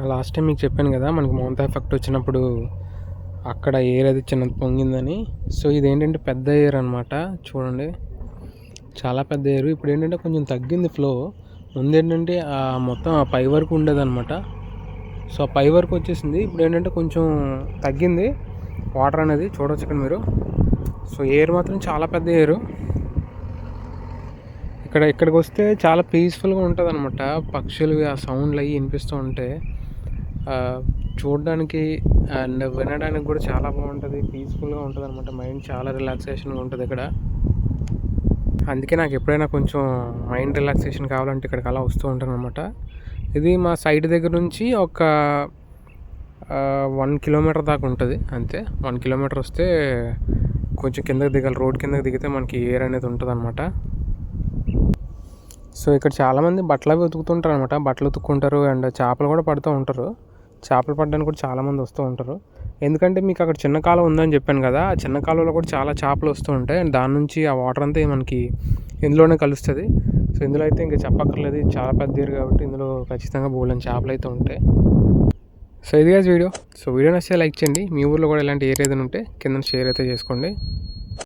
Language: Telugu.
లాస్ట్ టైం మీకు చెప్పాను కదా మనకి మౌంతా ఎఫెక్ట్ వచ్చినప్పుడు అక్కడ ఎయిర్ అది చిన్నది పొంగిందని. సో ఇదేంటంటే పెద్ద ఎయిర్ అనమాట. చూడండి చాలా పెద్ద ఎయిర్. ఇప్పుడు ఏంటంటే కొంచెం తగ్గింది ఫ్లో. ముందేంటంటే మొత్తం ఆ పై వరకు ఉండేదన్నమాట. సో ఆ పై వరకు వచ్చేసింది. ఇప్పుడు ఏంటంటే కొంచెం తగ్గింది వాటర్ అనేది. చూడవచ్చు ఇక్కడ మీరు. సో ఎయిర్ మాత్రం చాలా పెద్ద ఎయిర్. ఇక్కడికి వస్తే చాలా పీస్ఫుల్గా ఉంటుంది అనమాట. పక్షులు ఆ సౌండ్లు అవి వినిపిస్తూ ఉంటే చూడడానికి అండ్ వినడానికి కూడా చాలా బాగుంటుంది. పీస్ఫుల్గా ఉంటుంది అనమాట. మైండ్ చాలా రిలాక్సేషన్గా ఉంటుంది ఇక్కడ. అందుకే నాకు ఎప్పుడైనా కొంచెం మైండ్ రిలాక్సేషన్ కావాలంటే ఇక్కడికి అలా వస్తూ ఉంటాను అనమాట. ఇది మా సైట్ దగ్గర నుంచి ఒక 1 కిలోమీటర్ దాకా ఉంటుంది అంతే. 1 కిలోమీటర్ వస్తే కొంచెం కిందకి దిగాలి. రోడ్ కిందకి దిగితే మనకి ఎయిర్ అనేది ఉంటుంది అనమాట. సో ఇక్కడ చాలామంది బట్టలు అవి ఉతుకుతుంటారు అనమాట. బట్టలు ఉతుక్కుంటారు అండ్ చేపలు కూడా పడుతూ ఉంటారు. చేపలు పడడానికి కూడా చాలామంది వస్తూ ఉంటారు. ఎందుకంటే మీకు అక్కడ చిన్న కాలువ ఉందని చెప్పాను కదా. ఆ చిన్న కాలువలో కూడా చాలా చేపలు వస్తూ ఉంటాయి. అండ్ దాని నుంచి ఆ వాటర్ అంతా మనకి ఇందులోనే కలుస్తుంది. సో ఇందులో అయితే ఇంకా చెప్పక్కర్లేదు. చాలా పెద్ద ఏరు కాబట్టి ఇందులో ఖచ్చితంగా బోలెని చేపలు అయితే ఉంటాయి. సో ఇది వీడియో. సో వీడియో నచ్చితే లైక్ చేయండి. మీ ఊర్లో కూడా ఇలాంటి ఏరియా ఏదైనా ఉంటే కింద షేర్ అయితే చేసుకోండి.